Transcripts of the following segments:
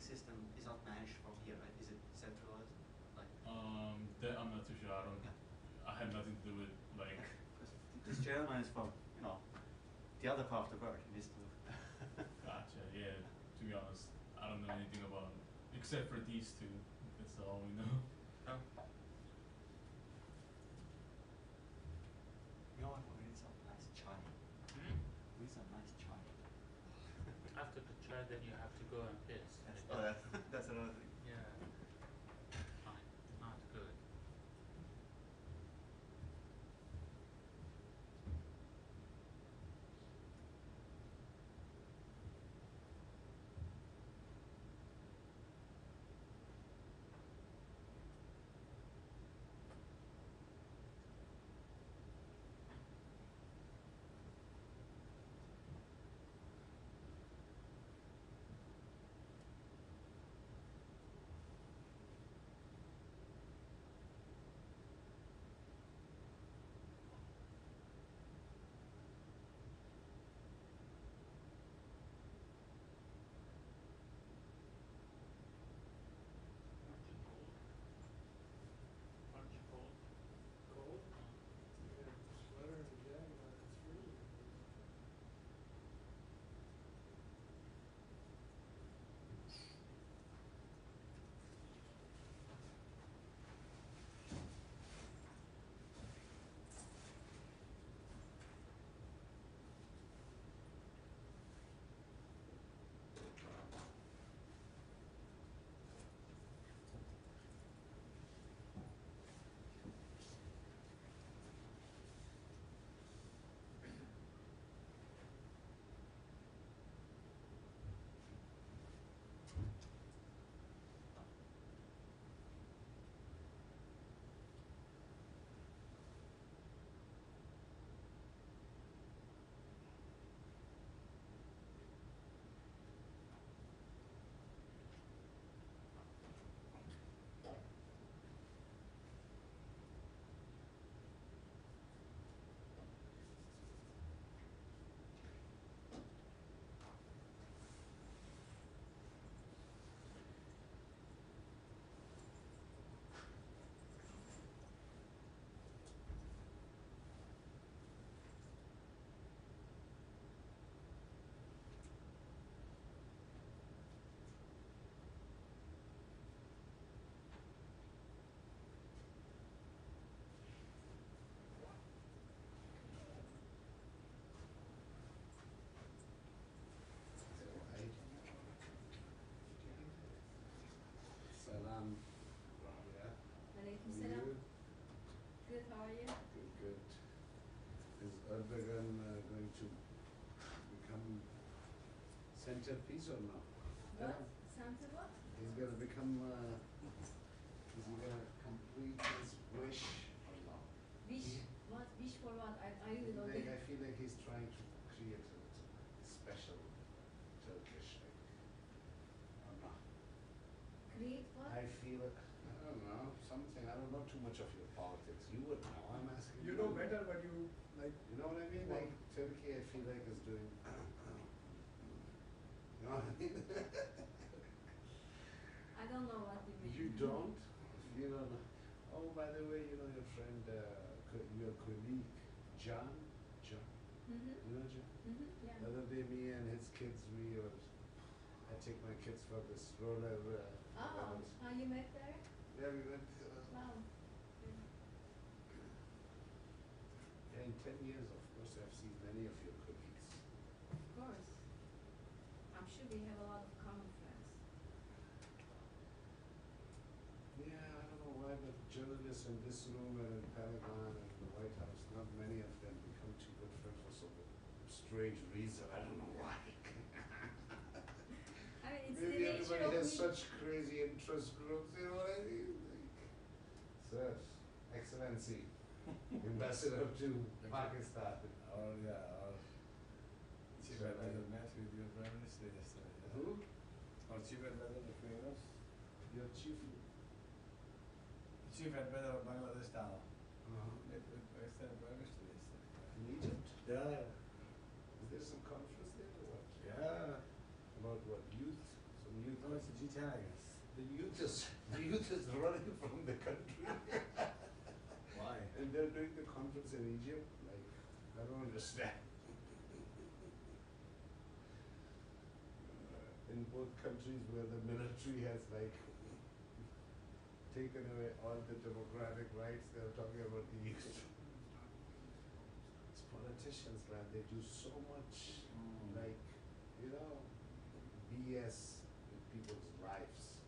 banking system is not managed from here, right? Is it centralized? Like that I'm not too sure. I had nothing to do with like. This gentleman is from the other part of the world. He needs to. Gotcha. Yeah. To be honest, I don't know anything about it except for these two. That's all we know. Oh. You know what? We need some nice chai. We need some nice chai. After the chai, then you have to go and piss. That's another thing. Yeah. Fine. Not good. Aren't you cold? Cold? Yeah, sweater and jacket on, it's freezing. Salam. Alaikum salam. Good, how are you? Good, good. Is Erdogan going to become centerpiece or not? What? Santa what? He's going to become, is he going to complete his wish or not? Wish? What? Wish for what? I really don't I know. feel like he's trying to create a special Turkish, like, or not. Create what? I feel, I don't know, something, I don't know too much of your politics. You would know, I'm asking You know better, but you like. You know what I mean? Like Turkey, I feel like is doing. You know what I mean? I don't know what you mean. You don't? You don't know. Oh, by the way, you know your friend, your colleague, John? Mm-hmm. You know John? Mm-hmm. Yeah. The other day, me and his kids, I take my kids for this roller. Oh, how you met there? Yeah, we went. Wow. Yeah, in 10 years, of course, I've seen many of your colleagues. Of course. I'm sure we have a lot of common friends. Yeah, I don't know why, but journalists in this room and in Pentagon and the White House, not many of them become too good friends for some strange reason. I don't know why. I mean, it's Maybe the nature everybody of has me. such crazy interest groups, you know what I mean? Sir, Excellency, Ambassador to Pakistan. Oh yeah, chief had met with your prime minister yesterday. Yeah? Who? Our chief advisor of affairs. Your chief. The chief advisor of Bangladesh now. Met with Pakistan prime minister yesterday. In Egypt? Yeah. Is there some conference there or what? Yeah. About what? Youth? Some youth? No, it's a G10 10, I guess. The youth is running from the country. Why? And they're doing the conference in Egypt. Like, I don't understand. In both countries where the military has like taken away all the democratic rights, they're talking about the youth. It's politicians, man. They do so much, like, BS with people's lives.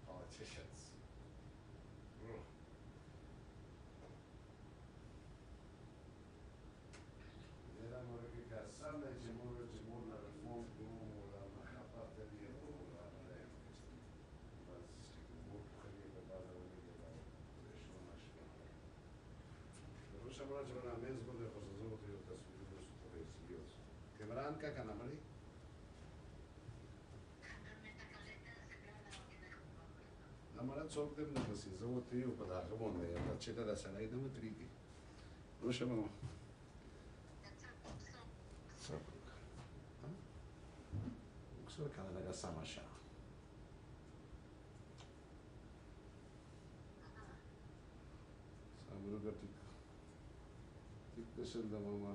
Politicians. Ugh. Era mora che cassanda e ci muore la reform come la mahapa per il la mare. Bas बहुत खरीद के बाद होने के बाद ratio नाशो. रोशा बड़ा चला mains को देखो ज़रूरत है तस्वीर में सुपर सीरियस. कैमरान का नाम है? हमारा चौक दे में बस ज़रूरत है ऊपर आगे बोलने हैं अच्छे तरह से नहीं दम तरीके. रोशा मामा. Solo Canada Samasha. Samruga tik dışın da mama.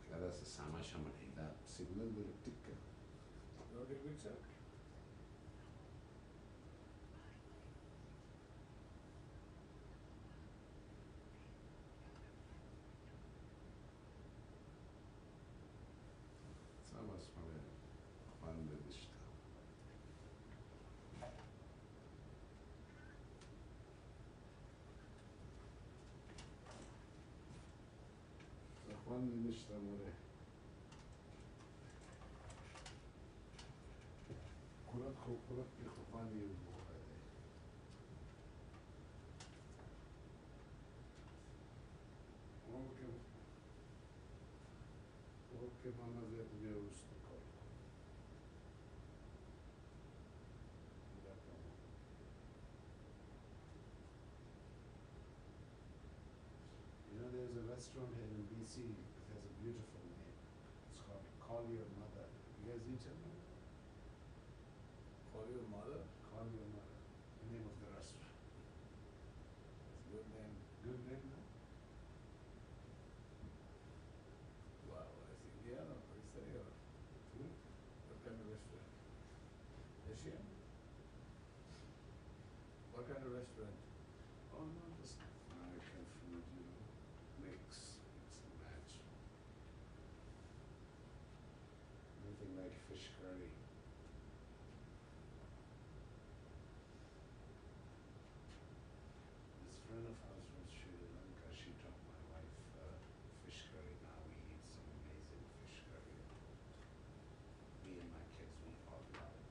Canada Samasha manega. Signal böyle tik. What did we say? Samas mame. Bande dışta. Bande dışta more. Kurat bir kufani bu hale. Oke bana zeytinyağı usta kal. There's a restaurant here in BC that has a beautiful name. It's called Call Your Mother. You guys eat it? Call your mother? Call Your Mother. The name of the restaurant. That's a good name. Good name, no? Wow, is Indian or Pakistani or what kind of restaurant? Asian? What kind of restaurant? Oh no, just American food, mix and match. Nothing like fish curry. This friend of ours from Sri Lanka, she taught my wife fish curry. Now we eat some amazing fish curry. Me and my kids, we all love it.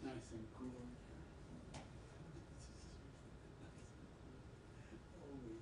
Nice and cool. Holy.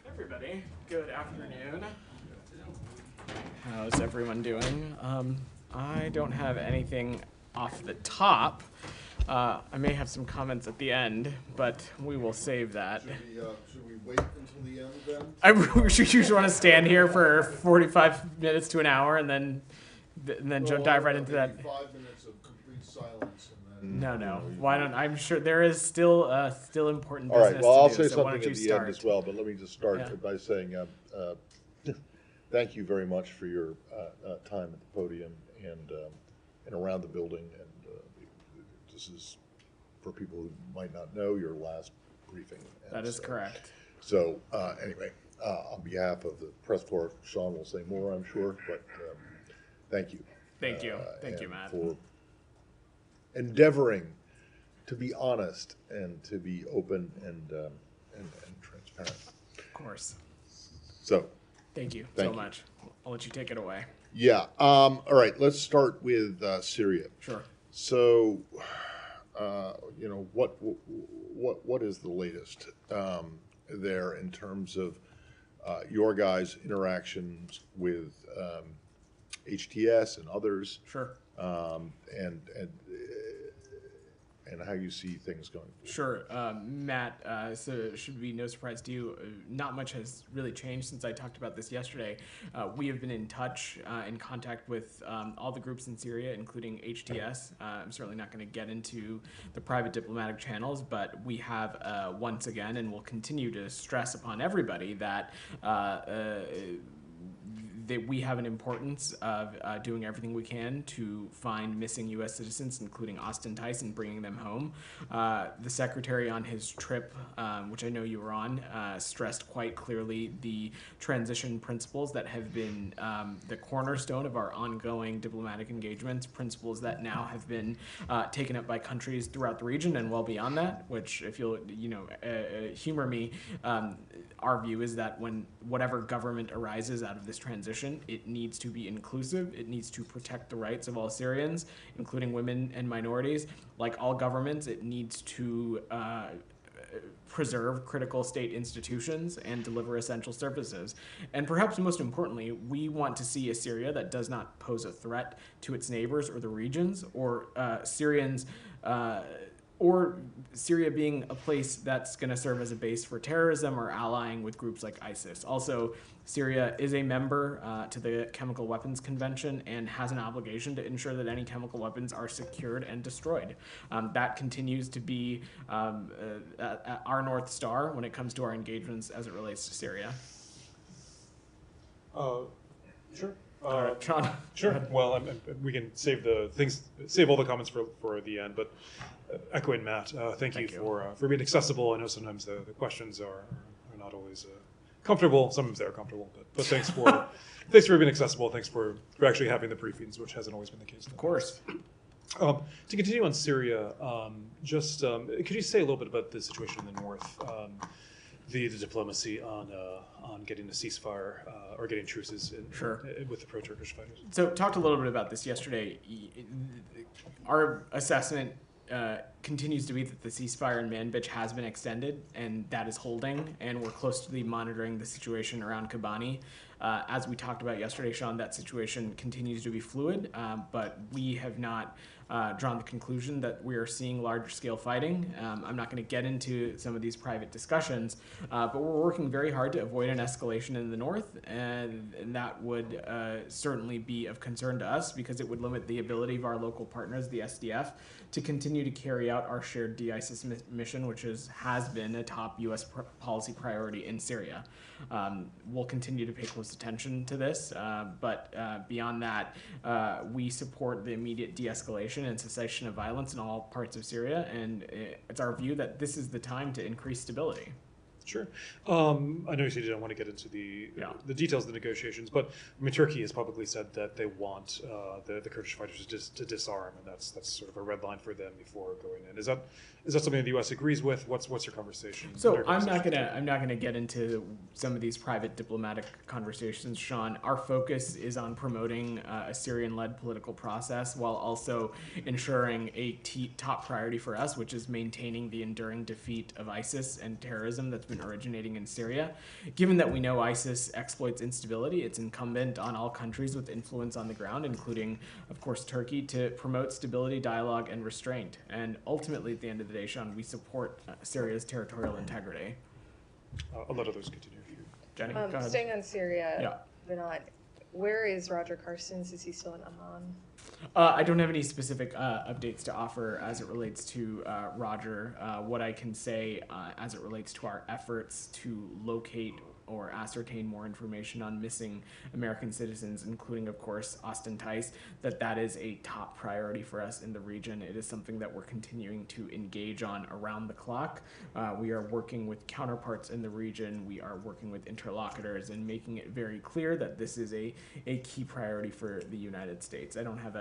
Everybody, good afternoon. How's everyone doing? I don't have anything off the top. I may have some comments at the end, but we will save that. Should we wait until the end then? I should you want to stand here for 45 minutes to an hour and then dive right into that. 5 minutes of complete silence and then. No. Why don't I'm sure there is still important All business right. Well, I'll to do. say So why something don't at you the start? end as well, but let me just start Yeah. by saying thank you very much for your time at the podium and around the building. And this is, for people who might not know, your last briefing. And That is so- correct. So anyway, on behalf of the press corps, Sean will say more, I'm sure, but thank you. Thank you, and Matt. For endeavoring to be honest and to be open and transparent. Of course. So, Thank you Thank so you. much. I'll let you take it away. yeah. All right. Let's start with Syria. Sure. So, what is the latest there in terms of your guys' interactions with HTS and others? Sure. And and how you see things going forward. Sure. Matt, so it should be no surprise to you, not much has really changed since I talked about this yesterday. We have been in touch, in contact with all the groups in Syria, including HTS. I'm certainly not going to get into the private diplomatic channels, but we have once again, and will continue to stress upon everybody that that we have an importance of doing everything we can to find missing U.S. citizens, including Austin Tice, and bringing them home. The secretary on his trip, which I know you were on, stressed quite clearly the transition principles that have been the cornerstone of our ongoing diplomatic engagements, principles that now have been taken up by countries throughout the region and well beyond that, which, if you'll humor me, our view is that when whatever government arises out of this transition, it needs to be inclusive. It needs to protect the rights of all Syrians, including women and minorities. Like all governments, it needs to preserve critical state institutions and deliver essential services. And perhaps most importantly, we want to see a Syria that does not pose a threat to its neighbors or the regions, or Syrians or Syria being a place that's going to serve as a base for terrorism or allying with groups like ISIS. Also, Syria is a member to the Chemical Weapons Convention and has an obligation to ensure that any chemical weapons are secured and destroyed. That continues to be our North Star when it comes to our engagements as it relates to Syria. Sure. Sean. Sure. Well, we can save all the comments for the end. But echoing Matt, thank you for being accessible. I know sometimes the questions are not always comfortable. Sometimes they're comfortable, but thanks for being accessible. Thanks for actually having the briefings, which hasn't always been the case. Of course. To continue on Syria, could you say a little bit about the situation in the north? The diplomacy on getting a ceasefire or getting truces with the pro-Turkish fighters. So talked a little bit about this yesterday. Our assessment continues to be that the ceasefire in Manbij has been extended, and that is holding, and we're closely monitoring the situation around Kobani. As we talked about yesterday, Sean, that situation continues to be fluid, but we have not drawn the conclusion that we are seeing large-scale fighting. I'm not going to get into some of these private discussions, but we're working very hard to avoid an escalation in the north, and that would certainly be of concern to us because it would limit the ability of our local partners, the SDF, to continue to carry out our shared de-ISIS mission, which has been a top U.S. policy priority in Syria. We'll continue to pay close attention to this, but beyond that, we support the immediate de-escalation and cessation of violence in all parts of Syria, and it's our view that this is the time to increase stability. Sure. I know you said you don't want to get into the details of the negotiations, but I mean, Turkey has publicly said that they want the Kurdish fighters to disarm, and that's sort of a red line for them before going in. Is that something that the U.S. agrees with? What's your conversation? So I'm not gonna get into some of these private diplomatic conversations, Sean. Our focus is on promoting a Syrian-led political process while also ensuring a top priority for us, which is maintaining the enduring defeat of ISIS and terrorism that's been originating in Syria. Given that we know ISIS exploits instability, it's incumbent on all countries with influence on the ground, including, of course, Turkey, to promote stability, dialogue, and restraint. And ultimately, at the end of the day, Sean, we support Syria's territorial integrity. I'll let others continue. Jenny, go ahead. Staying on Syria, Vinod, where is Roger Carstens? Is he still in Amman? I don't have any specific updates to offer as it relates to Roger. What I can say as it relates to our efforts to locate or ascertain more information on missing American citizens, including, of course, Austin Tice, that is a top priority for us in the region. It is something that we're continuing to engage on around the clock. We are working with counterparts in the region. We are working with interlocutors and making it very clear that this is a key priority for the United States. I don't have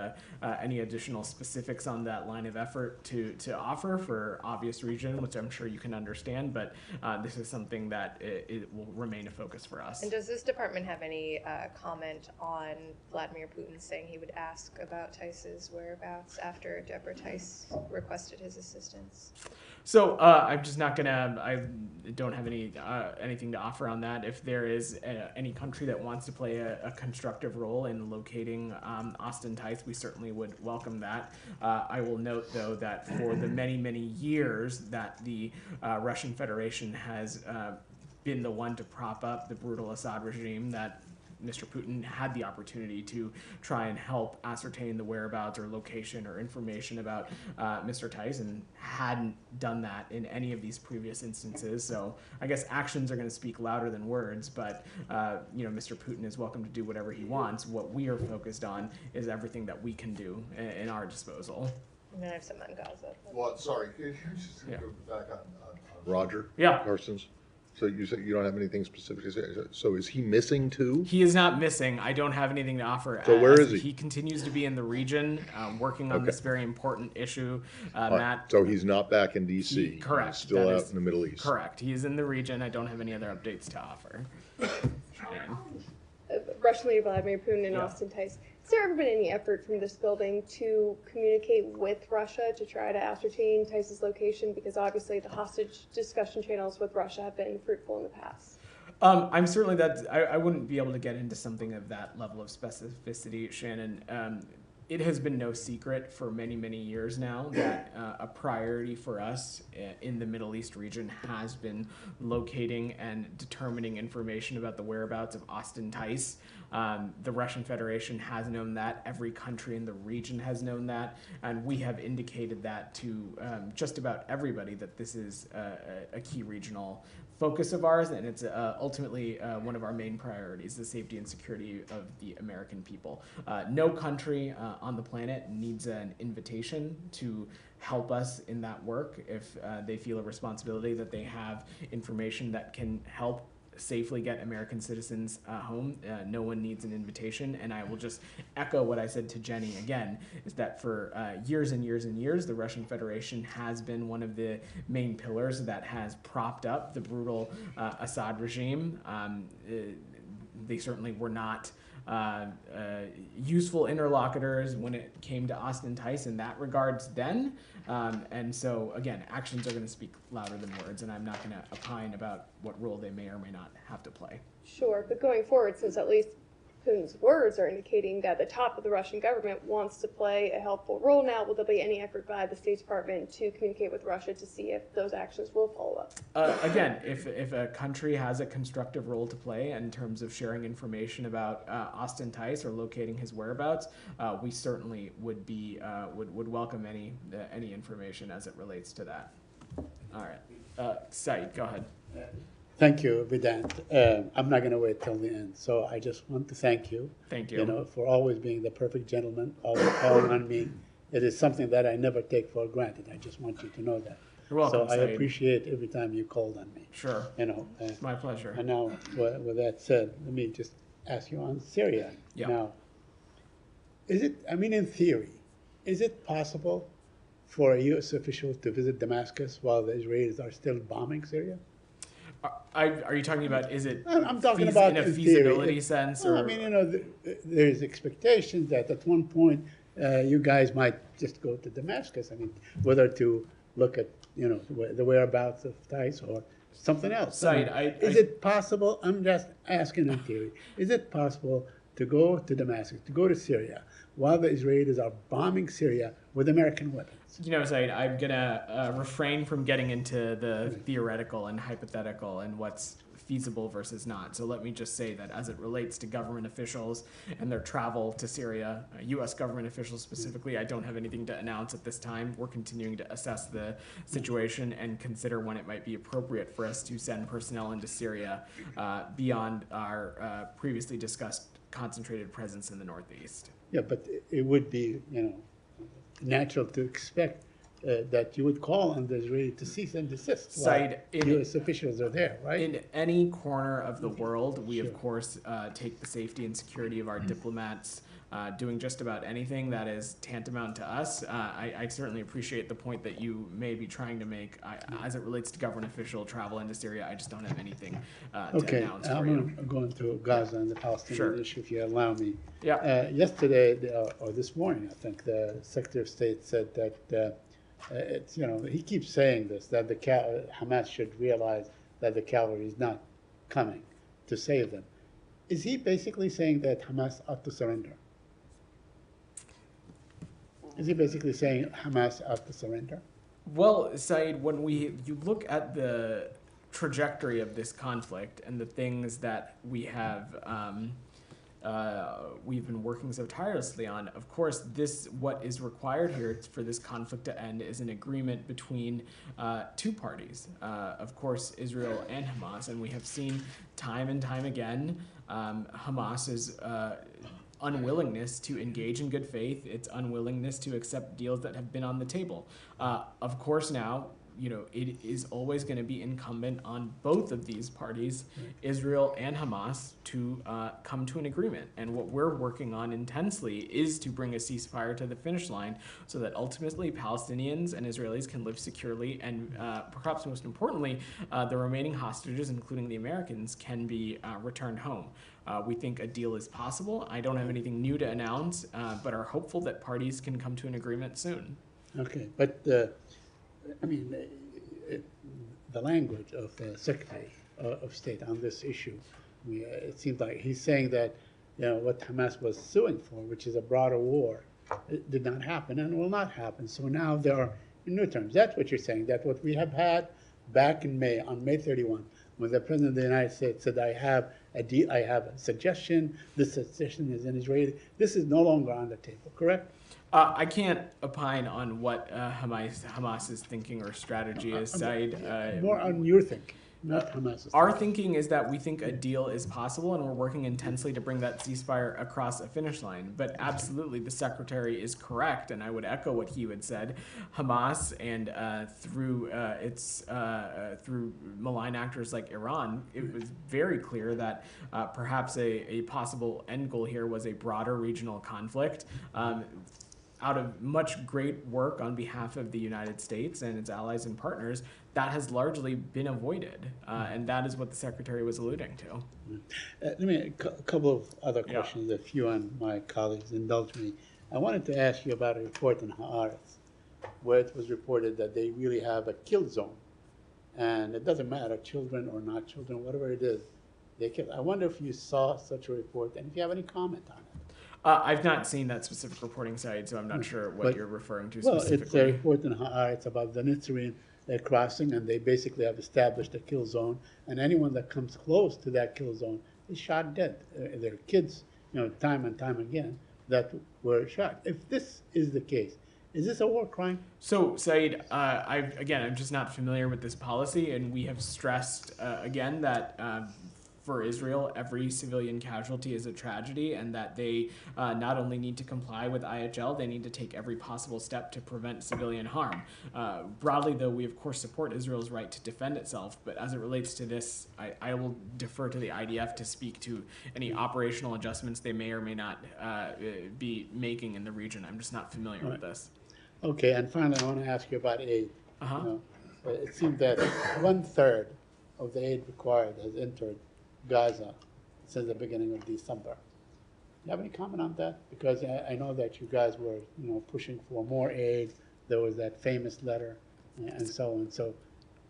any additional specifics on that line of effort to offer for obvious reasons, which I'm sure you can understand, but this is something that it will remain remain a focus for us. And does this department have any comment on Vladimir Putin saying he would ask about Tice's whereabouts after Deborah Tice requested his assistance? So I'm just not gonna. I don't have anything to offer on that. If there is any country that wants to play a constructive role in locating Austin Tice, we certainly would welcome that. I will note, though, that for the many years that the Russian Federation has been the one to prop up the brutal Assad regime, that Mr. Putin had the opportunity to try and help ascertain the whereabouts or location or information about Mr. Tice, and hadn't done that in any of these previous instances. So I guess actions are going to speak louder than words, but Mr. Putin is welcome to do whatever he wants. What we are focused on is everything that we can do in our disposal. And then I have some on Gaza. Well, sorry, could you just Yeah. go back on Roger? Yeah. Carson's? So you said you don't have anything specific to say. So is he missing too? He is not missing. I don't have anything to offer. So where is he? He continues to be in the region, working on this very important issue. All right, Matt. so he's not back in D.C. Correct. He's still That out is in the Middle East. Correct. He is in the region. I don't have any other updates to offer. Russian leader Vladimir Putin and Yeah. Austin Tice. Has there ever been any effort from this building to communicate with Russia to try to ascertain Tice's location? Because obviously the hostage discussion channels with Russia have been fruitful in the past. I'm certainly I wouldn't be able to get into something of that level of specificity, Shannon. It has been no secret for many years now that a priority for us in the Middle East region has been locating and determining information about the whereabouts of Austin Tice. The Russian Federation has known that. Every country in the region has known that. And we have indicated that to just about everybody that this is a key regional focus of ours, and it's ultimately one of our main priorities, the safety and security of the American people. No country on the planet needs an invitation to help us in that work if they feel a responsibility that they have information that can help safely get American citizens home. No one needs an invitation, and I will just echo what I said to Jenny again, is that for years and years, the Russian Federation has been one of the main pillars that has propped up the brutal Assad regime. They certainly were not useful interlocutors when it came to Austin Tice in that regards then. And so, again, actions are going to speak louder than words, and I'm not going to opine about what role they may or may not have to play. Sure, but going forward, since at least Putin's words are indicating that the top of the Russian government wants to play a helpful role now, will there be any effort by the State Department to communicate with Russia to see if those actions will follow up? Again, if a country has a constructive role to play in terms of sharing information about Austin Tice or locating his whereabouts, we certainly would welcome any information as it relates to that. All right, Said, go ahead. Thank you, Vedant. I'm not going to wait till the end, so I just want to thank you. Thank you. For always being the perfect gentleman, always calling on me. It is something that I never take for granted. I just want you to know that. You're welcome, So I Said. appreciate every time you called on me. Sure. It's my pleasure. And now, with that said, let me just ask you on Syria. Yeah. Now, in theory, is it possible for a U.S. official to visit Damascus while the Israelis are still bombing Syria? Are you talking about, is it I'm talking about in a in feasibility theory. sense? Well, Or? There's expectations that at one point you guys might just go to Damascus. Whether to look at, the whereabouts of Tice or something else. Is it possible, I'm just asking in theory, is it possible to go to Damascus, to go to Syria, while the Israelis are bombing Syria with American weapons? Said, I'm going to refrain from getting into the theoretical and hypothetical and what's feasible versus not. So let me just say that as it relates to government officials and their travel to Syria, U.S. government officials specifically, I don't have anything to announce at this time. We're continuing to assess the situation and consider when it might be appropriate for us to send personnel into Syria beyond our previously discussed concentrated presence in the Northeast. Yeah, but it would be, natural to expect that you would call on the Israelis to cease and desist while U.S. officials are there, right? In any corner of the world, we of course take the safety and security of our diplomats doing just about anything that is tantamount to us. I certainly appreciate the point that you may be trying to make. As it relates to government official travel into Syria, I just don't have anything to announce for you. I'm going to Gaza and the Palestinian issue, if you allow me. Yeah. Yesterday, or this morning, I think, the Secretary of State said that it's, he keeps saying this, that the Hamas should realize that the cavalry is not coming to save them. Is he basically saying that Hamas ought to surrender? Is he basically saying Hamas ought to surrender? Well, Saeed, when you look at the trajectory of this conflict and the things that we have we've been working so tirelessly on, of course, what is required here for this conflict to end is an agreement between two parties, of course, Israel and Hamas, and we have seen time and time again Hamas's unwillingness to engage in good faith, its unwillingness to accept deals that have been on the table. Of course, now, it is always going to be incumbent on both of these parties, Israel and Hamas, to come to an agreement. And what we're working on intensely is to bring a ceasefire to the finish line so that ultimately Palestinians and Israelis can live securely, and perhaps most importantly, the remaining hostages, including the Americans, can be returned home. We think a deal is possible. I don't have anything new to announce, but are hopeful that parties can come to an agreement soon. Okay, but I mean, the language of the Secretary of State on this issue, it seems like he's saying that what Hamas was suing for, which is a broader war, it did not happen and will not happen. So now there are new terms. That's what you're saying, that what we have had back in May, on May 31, when the President of the United States said, I have a suggestion, this suggestion is an Israeli, this is no longer on the table, correct? I can't opine on what Hamas's thinking or strategy is, Saeed. More on your thinking, not Hamas's. Our thinking is that we think a deal is possible, and we're working intensely to bring that ceasefire across a finish line. But absolutely, the Secretary is correct, and I would echo what he had said. Hamas, and through malign actors like Iran, it was very clear that perhaps a possible end goal here was a broader regional conflict. Out of much great work on behalf of the United States and its allies and partners, that has largely been avoided, and that is what the Secretary was alluding to. Let me a couple of other questions, if you and my colleagues indulge me. I wanted to ask you about a report in Haaretz, where it was reported that they really have a kill zone, and it doesn't matter, children or not children, whatever it is, they kill. I wonder if you saw such a report, and if you have any comment on it. I've not seen that specific reporting site, so I'm not sure what you're referring to specifically. Well, it's a report in Haaretz about the Nitzarine crossing, and they basically have established a kill zone, and anyone that comes close to that kill zone is shot dead. There are kids, time and time again, that were shot. If this is the case, is this a war crime? So, Saeed, I'm just not familiar with this policy, and we have stressed, again, that for Israel, every civilian casualty is a tragedy, and that they not only need to comply with IHL, they need to take every possible step to prevent civilian harm. Broadly, though, we of course support Israel's right to defend itself, but as it relates to this, I will defer to the IDF to speak to any operational adjustments they may or may not be making in the region. I'm just not familiar with this. Okay, and finally, I want to ask you about aid. It seems that 1/3 of the aid required has entered Gaza since the beginning of December. Do you have any comment on that? Because I know that you guys were, pushing for more aid. There was that famous letter and so on. So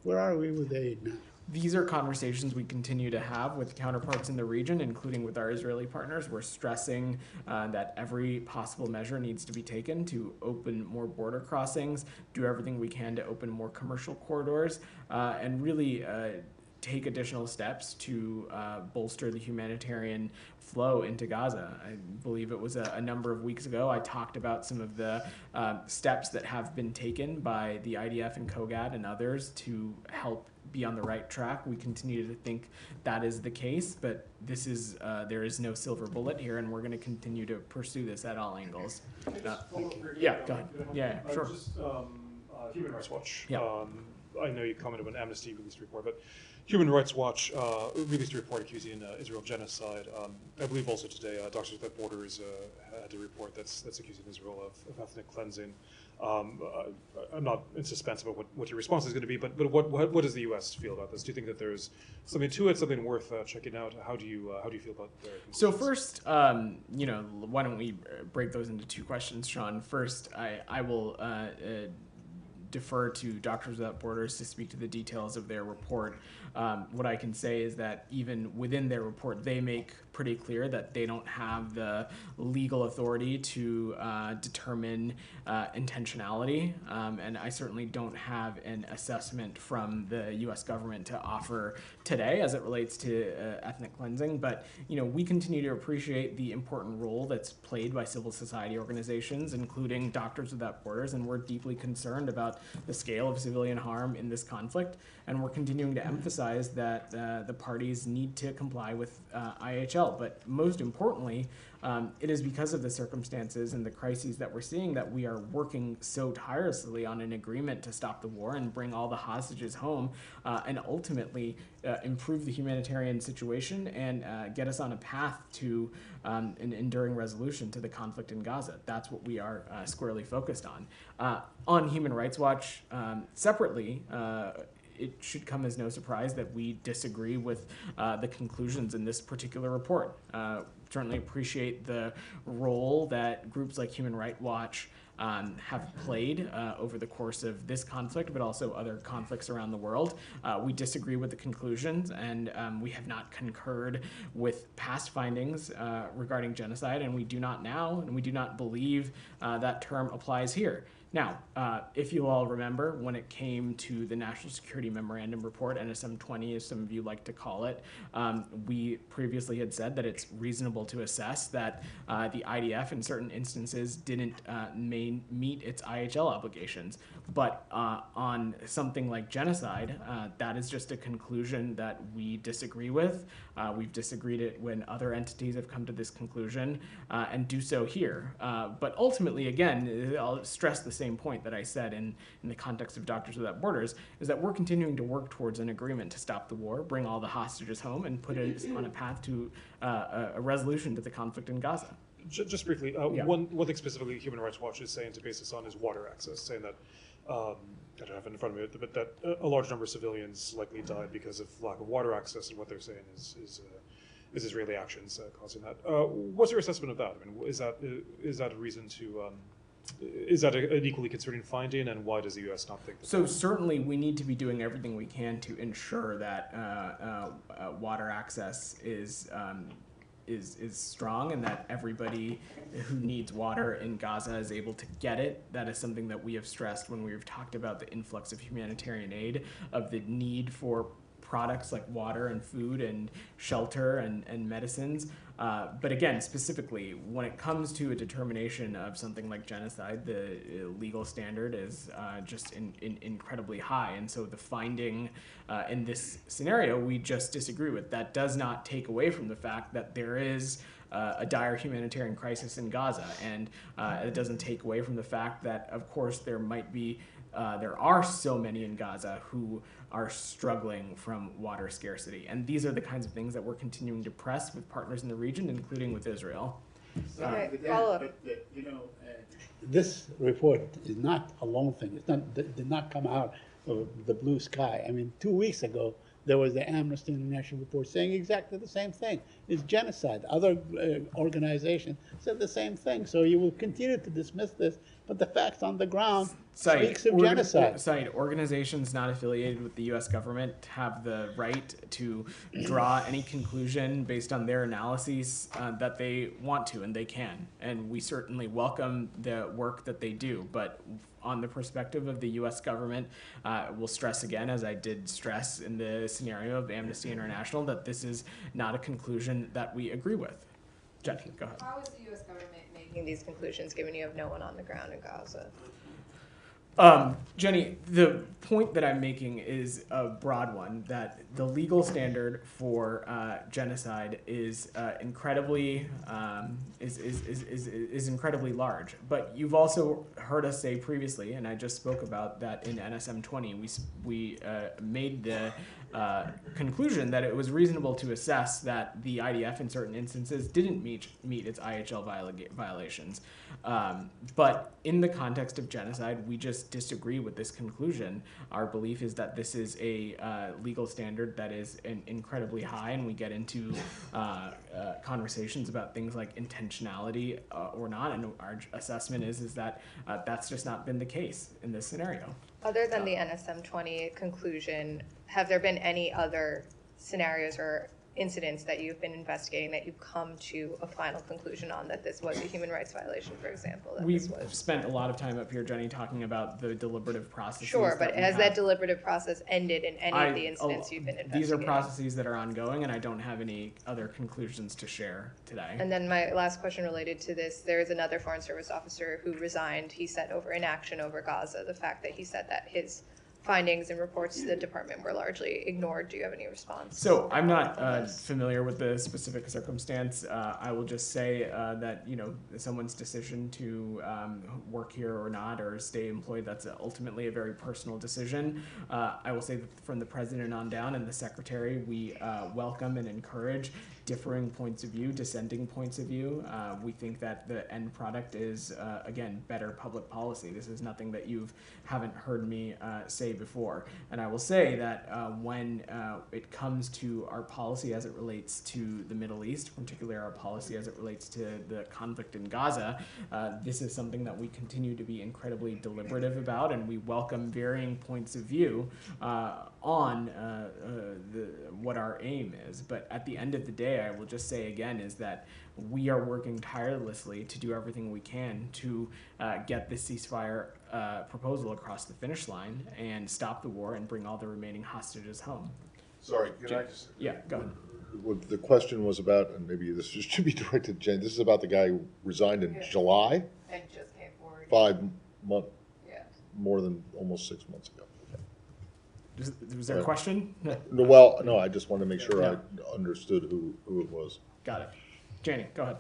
where are we with aid now? These are conversations we continue to have with counterparts in the region, including with our Israeli partners. We're stressing that every possible measure needs to be taken to open more border crossings, do everything we can to open more commercial corridors, and really take additional steps to bolster the humanitarian flow into Gaza. I believe it was a number of weeks ago I talked about some of the steps that have been taken by the IDF and COGAD and others to help be on the right track. We continue to think that is the case, but this is there is no silver bullet here, and we're going to continue to pursue this at all angles. Yeah, go ahead. Yeah, sure. Just Human Rights Watch. Yeah. I know you commented when Amnesty released a report, but Human Rights Watch released a report accusing Israel of genocide. I believe also today Doctors Without Borders had a report that's accusing Israel of ethnic cleansing. I'm not in suspense about what your response is going to be, but what does the U.S. feel about this? Do you think that there's something to it, something worth checking out? How do you feel about their conclusions? So first, why don't we break those into two questions, Sean? First, I will defer to Doctors Without Borders to speak to the details of their report. What I can say is that even within their report, they make pretty clear that they don't have the legal authority to determine intentionality, and I certainly don't have an assessment from the U.S. government to offer today as it relates to ethnic cleansing. But we continue to appreciate the important role that's played by civil society organizations, including Doctors Without Borders, and we're deeply concerned about the scale of civilian harm in this conflict, and we're continuing to emphasize that the parties need to comply with IHL. But most importantly, it is because of the circumstances and the crises that we're seeing that we are working so tirelessly on an agreement to stop the war and bring all the hostages home, and ultimately improve the humanitarian situation and get us on a path to an enduring resolution to the conflict in Gaza. That's what we are squarely focused on. On Human Rights Watch, separately, it should come as no surprise that we disagree with the conclusions in this particular report. Certainly appreciate the role that groups like Human Rights Watch have played over the course of this conflict, but also other conflicts around the world. We disagree with the conclusions, and we have not concurred with past findings regarding genocide, and we do not now, and we do not believe that term applies here. Now, if you all remember, when it came to the National Security Memorandum Report, NSM 20, as some of you like to call it, we previously had said that it's reasonable to assess that the IDF in certain instances didn't meet its IHL obligations. But on something like genocide, that is just a conclusion that we disagree with. We've disagreed it when other entities have come to this conclusion, and do so here. But ultimately, again, I'll stress the same point that I said in the context of Doctors Without Borders, is that we're continuing to work towards an agreement to stop the war, bring all the hostages home, and put us on a path to a resolution to the conflict in Gaza. Just briefly, one thing specifically Human Rights Watch is saying to base this on is water access, saying that, I don't have it in front of me, but that a large number of civilians likely died because of lack of water access, and what they're saying is Israeli actions causing that. What's your assessment of that? I mean, is that a reason to... is that an equally concerning finding, and why does the U.S. not think that? So certainly we need to be doing everything we can to ensure that water access is strong, and that everybody who needs water in Gaza is able to get it. That is something that we have stressed when we've talked about the influx of humanitarian aid, of the need for products like water and food and shelter and medicines. But again, specifically, when it comes to a determination of something like genocide, the legal standard is just incredibly high. And so the finding in this scenario, we just disagree with. That does not take away from the fact that there is a dire humanitarian crisis in Gaza. And it doesn't take away from the fact that, of course, there are so many in Gaza who are struggling from water scarcity. And these are the kinds of things that we're continuing to press with partners in the region, including with Israel. This report is not a lone thing. Did not come out of the blue sky. I mean, 2 weeks ago, there was the Amnesty International report saying exactly the same thing. It's genocide. Other organizations said the same thing. So you will continue to dismiss this, but the facts on the ground speaks of genocide. Organizations not affiliated with the U.S. government have the right to draw any conclusion based on their analyses that they want to, and they can. And we certainly welcome the work that they do, but on the perspective of the U.S. government, we'll stress again, as I did stress in the scenario of Amnesty International, that this is not a conclusion that we agree with. Jenny, go ahead. How is the U.S. government making these conclusions, given you have no one on the ground in Gaza? Jenny, the point that I'm making is a broad one, that the legal standard for genocide is incredibly incredibly large. But you've also heard us say previously, and I just spoke about that in NSM 20, we made the conclusion that it was reasonable to assess that the IDF in certain instances didn't meet its IHL violations. But in the context of genocide, we just disagree with this conclusion. Our belief is that this is a legal standard that is incredibly high, and we get into conversations about things like intentionality or not, and our assessment is that that's just not been the case in this scenario. Other than the NSM-20 conclusion, have there been any other scenarios or incidents that you've been investigating that you've come to a final conclusion on that this was a human rights violation, for example? We've spent a lot of time up here, Jenny, talking about the deliberative processes. Sure, but has that deliberative process ended in any of the incidents you've been investigating? These are processes that are ongoing, and I don't have any other conclusions to share today. And then my last question related to this, there is another Foreign Service officer who resigned, he said, over inaction over Gaza, the fact that he said that his findings and reports to the department were largely ignored. Do you have any response? So I'm not familiar with the specific circumstance. I will just say that, you know, someone's decision to work here or not or stay employed, that's ultimately a very personal decision. I will say that from the president on down and the secretary, we welcome and encourage differing points of view, dissenting points of view. We think that the end product is, again, better public policy. This is nothing that you haven't heard me say before. And I will say that when it comes to our policy as it relates to the Middle East, particularly our policy as it relates to the conflict in Gaza, this is something that we continue to be incredibly deliberative about, and we welcome varying points of view on what our aim is. But at the end of the day, I will just say again is that we are working tirelessly to do everything we can to get this ceasefire proposal across the finish line and stop the war and bring all the remaining hostages home. Sorry, can I just... Yeah, go ahead. What the question was about, and maybe this should be directed to Jen, this is about the guy who resigned in July? And just came forward. 5 months, yeah. More than almost 6 months ago. Was there a question? No, well, no, I just wanted to make sure I understood who it was. Got it. Janie, go ahead.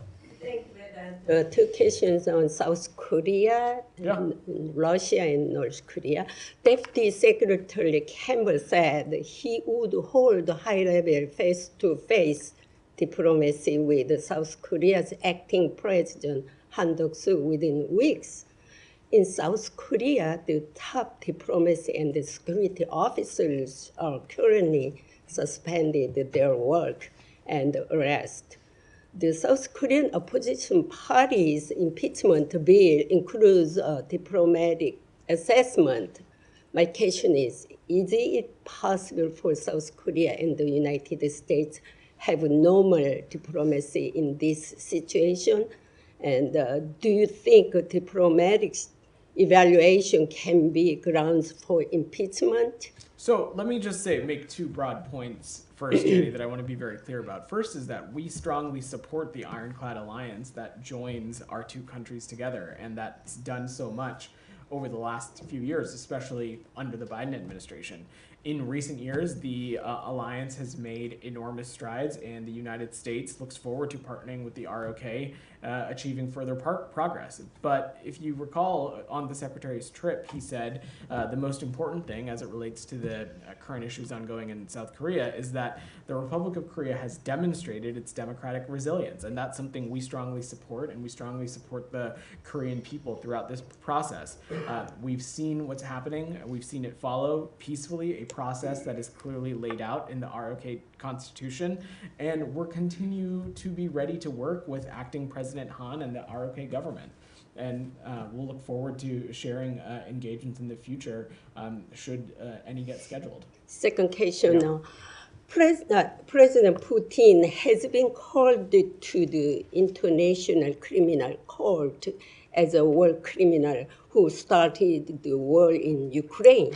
Two questions on South Korea, and Russia and North Korea. Deputy Secretary Campbell said he would hold high-level face-to-face diplomacy with South Korea's acting president, Han Duck-soo, within weeks. In South Korea, the top diplomacy and the security officers are currently suspended their work and arrested. The South Korean opposition party's impeachment bill includes a diplomatic assessment. My question is it possible for South Korea and the United States have normal diplomacy in this situation? And do you think a diplomatic evaluation can be grounds for impeachment? So let me just make two broad points first, Jenny, that I want to be very clear about. First is that we strongly support the ironclad alliance that joins our two countries together, and that's done so much over the last few years, especially under the Biden administration. In recent years, the alliance has made enormous strides, and the United States looks forward to partnering with the ROK, achieving further progress. But if you recall, on the Secretary's trip, he said the most important thing as it relates to the current issues ongoing in South Korea is that the Republic of Korea has demonstrated its democratic resilience, and that's something we strongly support, and we strongly support the Korean people throughout this process. We've seen what's happening. We've seen it follow peacefully a process that is clearly laid out in the ROK Constitution, and we're continue to be ready to work with acting President Han and the ROK government. And we'll look forward to sharing engagements in the future should any get scheduled. Second question. President Putin has been called to the International Criminal Court as a war criminal who started the war in Ukraine.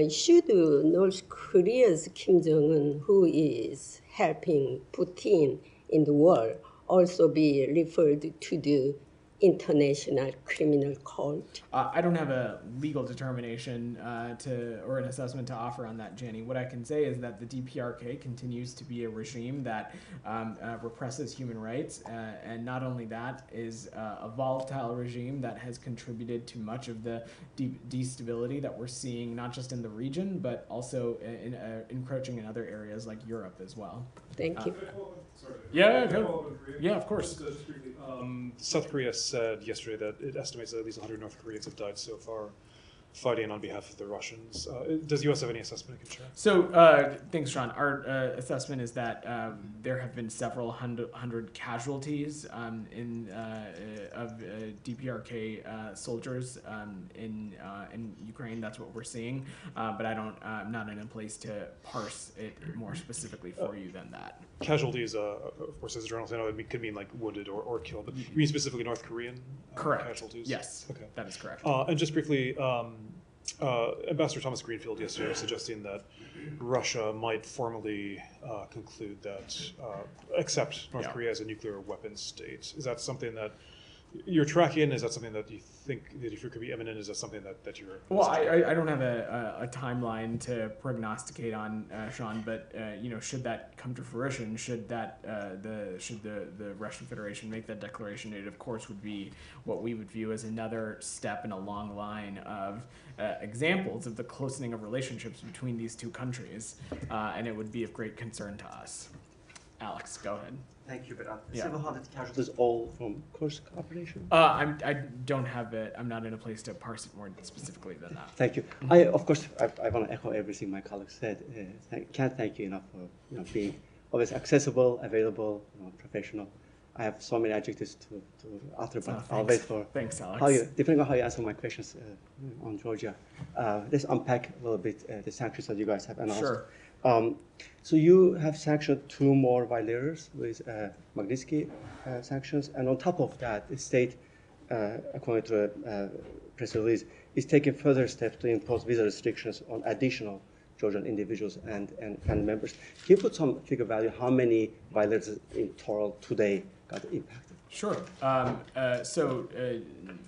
Should North Korea's Kim Jong-un, who is helping Putin in the war, also be referred to the international criminal court? I don't have a legal determination or an assessment to offer on that, Jenny. What I can say is that the DPRK continues to be a regime that represses human rights, and not only that, is a volatile regime that has contributed to much of the destability that we're seeing, not just in the region, but also encroaching in other areas like Europe as well. Thank you. Yeah, of course. Just briefly, South Korea said yesterday that it estimates that at least 100 North Koreans have died so far fighting on behalf of the Russians. Does the U.S. have any assessment it can share? So, thanks, Sean. Our assessment is that there have been several hundred casualties of DPRK soldiers in Ukraine. That's what we're seeing, but I'm not in a place to parse it more specifically for you than that. Casualties, of course, as a journalist, I know it could mean like wounded or killed, but you mean specifically North Korean casualties? Yes, okay. That is correct. And just briefly, Ambassador Thomas Greenfield yesterday was suggesting that Russia might formally conclude that accept North Korea as a nuclear weapons state. Is that something that you're tracking? Is that something that you think that if it could be imminent? Is that something that you're? Well, I don't have a timeline to prognosticate on, Sean, but should that come to fruition, should the Russian Federation make that declaration, it of course would be what we would view as another step in a long line of examples of the closening of relationships between these two countries, and it would be of great concern to us. Alex, go ahead. Thank you, but several hundred casualties all from Kursk operation? I don't have it. I'm not in a place to parse it more specifically than that. Thank you. Of course, I want to echo everything my colleagues said. Can't thank you enough for being always accessible, available, professional. I have so many adjectives to utter, but I'll wait for thanks, Alex. Depending on how you answer my questions on Georgia. Let's unpack a little bit the sanctions that you guys have announced. Sure. So you have sanctioned 2 more violators with Magnitsky sanctions, and on top of that, the state, according to a press release, is taking further steps to impose visa restrictions on additional Georgian individuals and members. Can you put some figure value how many violators in total today got impacted? Sure.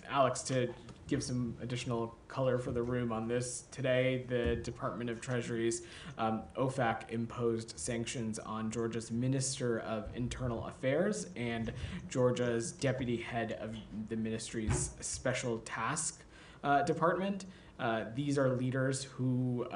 Alex, to give some additional color for the room on this, today the Department of Treasury's OFAC imposed sanctions on Georgia's Minister of Internal Affairs and Georgia's deputy head of the ministry's special task department. These are leaders who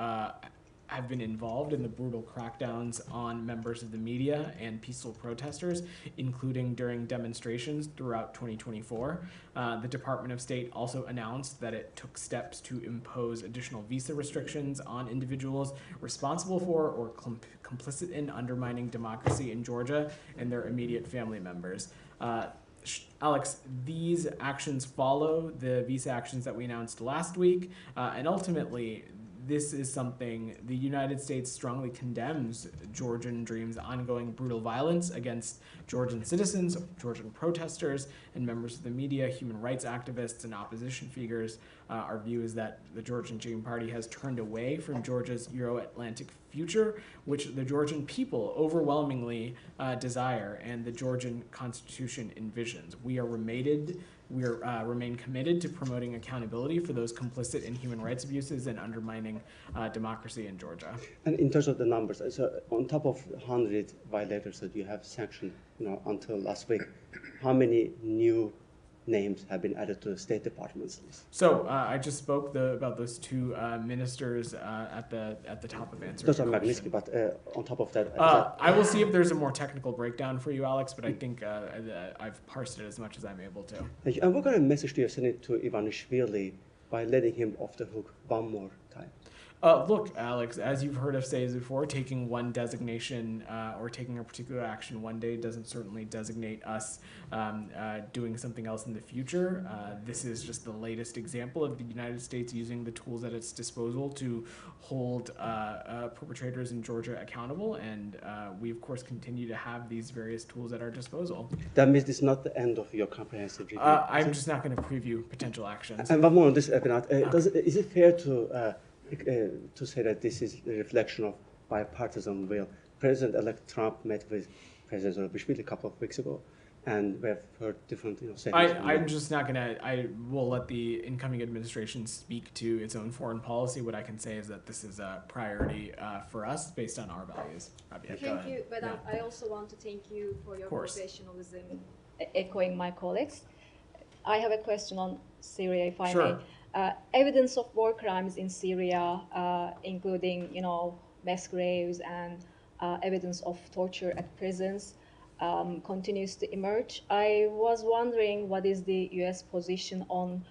have been involved in the brutal crackdowns on members of the media and peaceful protesters, including during demonstrations throughout 2024. The Department of State also announced that it took steps to impose additional visa restrictions on individuals responsible for or complicit in undermining democracy in Georgia and their immediate family members. Alex, these actions follow the visa actions that we announced last week, and ultimately, this is something the United States strongly condemns Georgian Dream's ongoing brutal violence against Georgian citizens, Georgian protesters, and members of the media, human rights activists, and opposition figures. Our view is that the Georgian Dream Party has turned away from Georgia's Euro-Atlantic future, which the Georgian people overwhelmingly desire and the Georgian Constitution envisions. We remain committed to promoting accountability for those complicit in human rights abuses and undermining democracy in Georgia. And in terms of the numbers, so on top of 100 violators that you have sanctioned, until last week, how many new names have been added to the State Department's list? So I just spoke about those 2 ministers at the top of answering. Those are Magnitsky, but on top of that, I will see if there's a more technical breakdown for you, Alex. But I think I've parsed it as much as I'm able to. Thank you. And what kind of message do you send to Ivanishvili by letting him off the hook one more time? Look, Alex, as you've heard us say before, taking one designation or taking a particular action one day doesn't certainly designate us doing something else in the future. This is just the latest example of the United States using the tools at its disposal to hold perpetrators in Georgia accountable, and we, of course, continue to have these various tools at our disposal. That means it's not the end of your comprehensive review. I'm just not going to preview potential actions. And one more on this, Abinat. Is it fair to say that this is a reflection of bipartisan will? President-elect Trump met with President Zoroashvili a couple of weeks ago. and we have heard different statements. I'm just not gonna. I will let the incoming administration speak to its own foreign policy. What I can say is that this is a priority for us based on our values. Rabia, Thank you, but yeah. I also want to thank you for your course. professionalism, echoing my colleagues. I have a question on Syria, if I Sure. may. Evidence of war crimes in Syria, including mass graves and evidence of torture at prisons, continues to emerge. I was wondering what is the U.S. position on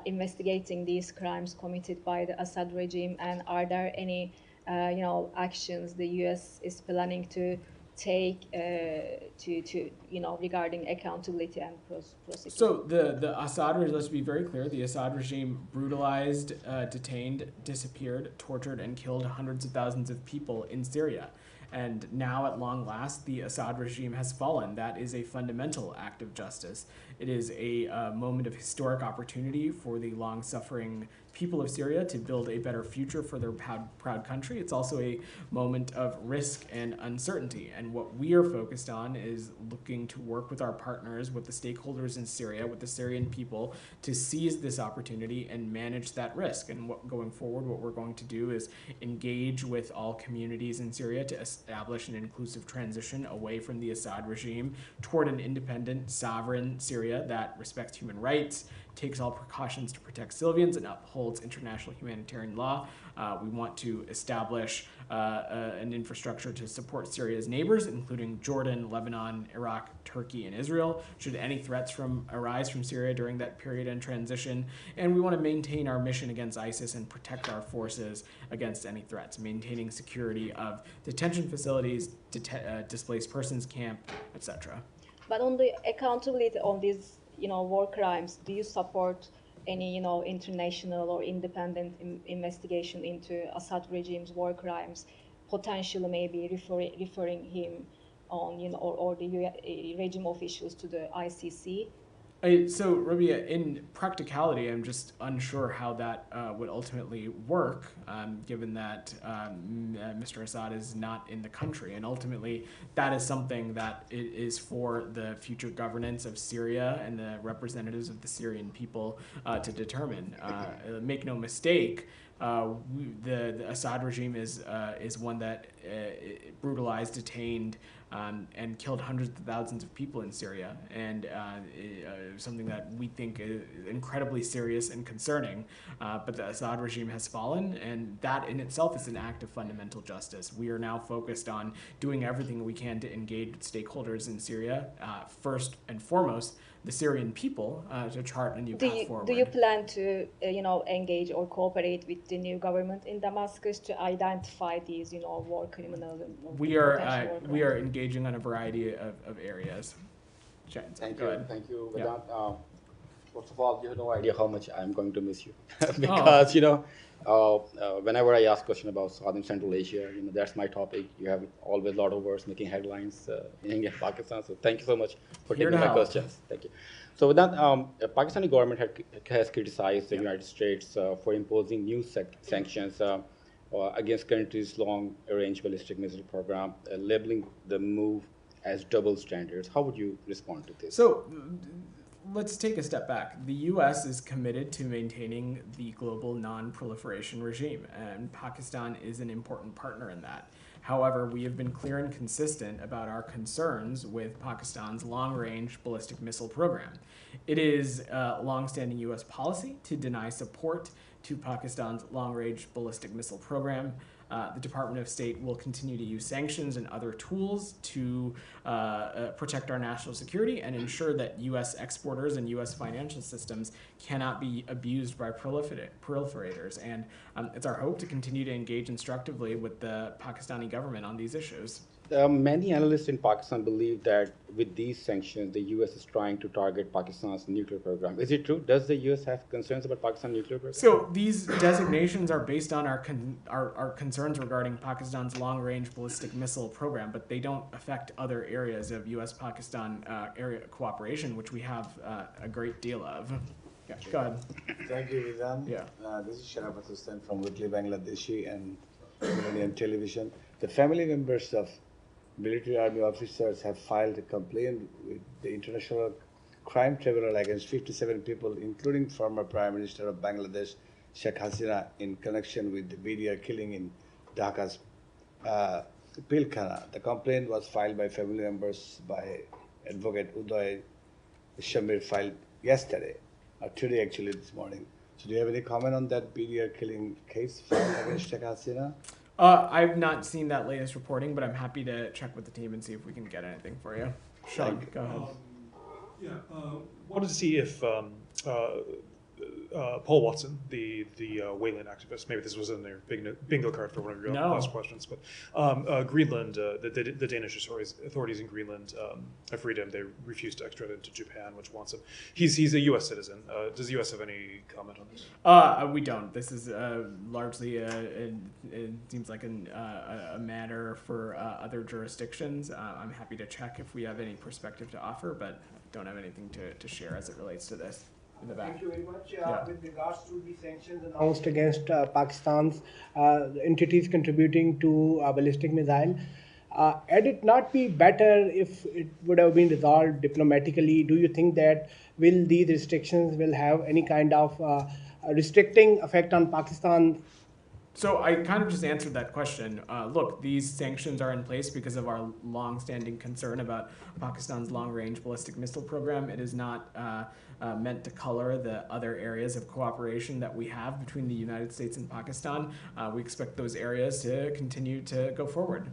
investigating these crimes committed by the Assad regime, and are there any actions the U.S. is planning to take regarding accountability and prosecution? So the Assad regime, let's be very clear, the Assad regime brutalized, detained, disappeared, tortured, and killed hundreds of thousands of people in Syria. And now, at long last, the Assad regime has fallen. That is a fundamental act of justice. It is a moment of historic opportunity for the long-suffering people of Syria to build a better future for their proud country. It's also a moment of risk and uncertainty. And what we are focused on is looking to work with our partners, with the stakeholders in Syria, with the Syrian people, to seize this opportunity and manage that risk. And going forward, what we're going to do is engage with all communities in Syria to establish an inclusive transition away from the Assad regime toward an independent, sovereign Syria that respects human rights, takes all precautions to protect civilians, and upholds international humanitarian law. We want to establish an infrastructure to support Syria's neighbors, including Jordan, Lebanon, Iraq, Turkey, and Israel, should any threats arise from Syria during that period and transition. And we want to maintain our mission against ISIS and protect our forces against any threats, maintaining security of detention facilities, displaced persons camp, etc. But on the accountability on these war crimes, do you support any international or independent investigation into Assad regime's war crimes, potentially maybe referring him on or the regime officials to the ICC? So, Rabia, in practicality, I'm just unsure how that would ultimately work, given that Mr. Assad is not in the country. And ultimately, that is something that is for the future governance of Syria and the representatives of the Syrian people to determine. Make no mistake, the Assad regime is one that brutalized, detained, and killed hundreds of thousands of people in Syria, and something that we think is incredibly serious and concerning. But the Assad regime has fallen, and that in itself is an act of fundamental justice. We are now focused on doing everything we can to engage with stakeholders in Syria, first and foremost the Syrian people, to chart a new path forward. Do you plan to engage or cooperate with the new government in Damascus to identify these war criminals? We are engaging on a variety of areas. Thank you, Vedant. Yeah. First of all, you have no idea how much I'm going to miss you because whenever I ask question about Southern Central Asia, that's my topic. You have always a lot of words making headlines in India, Pakistan. So thank you so much for taking my questions. Thank you. So with that, Pakistani government has criticized the United States for imposing new sanctions against country's long-range ballistic missile program, labeling the move as double standards. How would you respond to this? So let's take a step back. The U.S. is committed to maintaining the global non-proliferation regime, and Pakistan is an important partner in that. However, we have been clear and consistent about our concerns with Pakistan's long-range ballistic missile program. It is a long-standing U.S. policy to deny support to Pakistan's long-range ballistic missile program. The Department of State will continue to use sanctions and other tools to protect our national security and ensure that U.S. exporters and U.S. financial systems cannot be abused by proliferators. And it's our hope to continue to engage instructively with the Pakistani government on these issues. Many analysts in Pakistan believe that with these sanctions, the U.S. is trying to target Pakistan's nuclear program. Is it true? Does the U.S. have concerns about Pakistan's nuclear program? So these designations are based on our concerns regarding Pakistan's long-range ballistic missile program, but they don't affect other areas of U.S.-Pakistan area cooperation, which we have a great deal of. Yeah, go ahead. Thank you, Vidhan. Yeah. This is Sharaf Assistant from Weekly Bangladeshi and Millennium Television. The family members of military army officers have filed a complaint with the International Crime Tribunal against 57 people, including former Prime Minister of Bangladesh, Sheikh Hasina, in connection with the media killing in Dhaka's Pilkhana. The complaint was filed by family members by advocate Uday Shamir, filed yesterday, or today actually, this morning. So do you have any comment on that media killing case filed against Sheikh Hasina? I've not seen that latest reporting, but I'm happy to check with the team and see if we can get anything for you. Sean, go ahead. Wanted to see if Paul Watson, the Wayland activist, maybe this was in their bingo card for one of your last questions, but Greenland, the Danish authorities in Greenland have freed him. They refused to extradite him to Japan, which wants him. He's a U.S. citizen. Does the U.S. have any comment on this? We don't. This is largely, it seems like a matter for other jurisdictions. I'm happy to check if we have any perspective to offer, but don't have anything to share as it relates to this. In the back. Thank you very much. With regards to the sanctions announced against Pakistan's entities contributing to ballistic missile, had it not be better if it would have been resolved diplomatically? Do you think that these restrictions will have any kind of restricting effect on Pakistan? So I kind of just answered that question. Look, these sanctions are in place because of our long-standing concern about Pakistan's long-range ballistic missile program. It is not meant to color the other areas of cooperation that we have between the United States and Pakistan. We expect those areas to continue to go forward.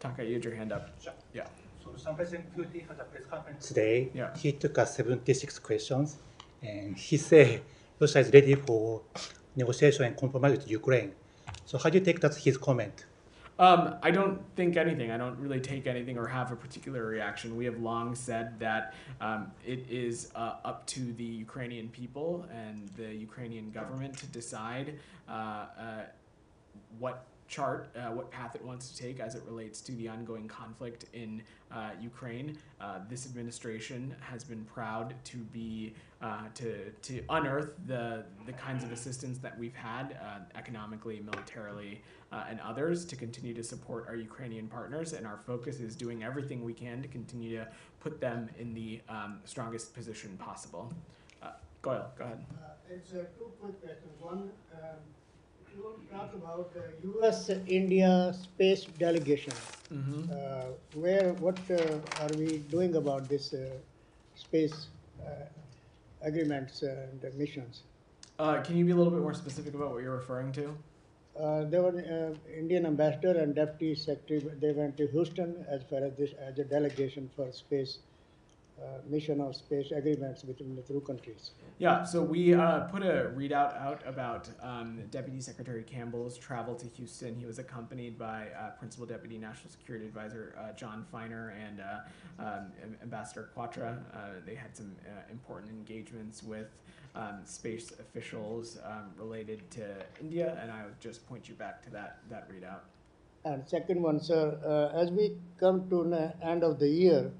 Taka, you had your hand up. Sure. Yeah. So some President Putin had a press conference today. Yeah. He took 76 questions, and he said Russia is ready for negotiation and compromise with Ukraine. So how do you take that his comment? I don't think anything. I don't really take anything or have a particular reaction. We have long said that it is up to the Ukrainian people and the Ukrainian government to decide what path it wants to take as it relates to the ongoing conflict in Ukraine. This administration has been proud to be to unearth the kinds of assistance that we've had economically, militarily, and others to continue to support our Ukrainian partners, and our focus is doing everything we can to continue to put them in the strongest position possible. Goyle, go ahead. It's two quick questions. One, if you want to talk about U.S.-India space delegation, what are we doing about this space agreements and missions? Can you be a little bit more specific about what you're referring to? There were Indian ambassador and deputy secretary. They went to Houston as far as this as a delegation for space mission or space agreements between the two countries. Yeah, so we put a readout out about Deputy Secretary Campbell's travel to Houston. He was accompanied by Principal Deputy National Security Advisor John Feiner and Ambassador Quatra. They had some important engagements with space officials related to India, and I would just point you back to that readout. And second one, sir, as we come to the end of the year,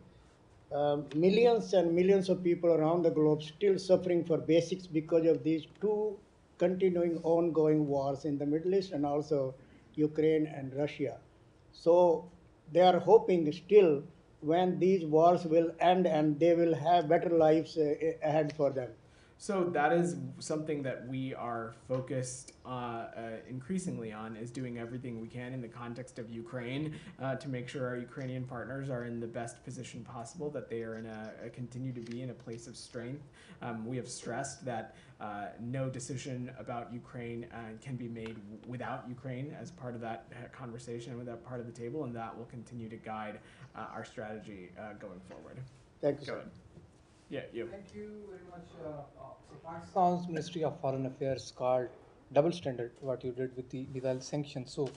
millions and millions of people around the globe still suffering for basics because of these two continuing ongoing wars in the Middle East and also Ukraine and Russia. So they are hoping still when these wars will end and they will have better lives ahead for them. So that is something that we are focused increasingly on, is doing everything we can in the context of Ukraine to make sure our Ukrainian partners are in the best position possible, that they are continue to be in a place of strength. We have stressed that no decision about Ukraine can be made without Ukraine as part of that conversation and without part of the table, and that will continue to guide our strategy going forward. Thank you, sir. Yeah, you. Thank you very much. So Pakistan's Ministry of Foreign Affairs called double standard what you did with the missile sanctions. So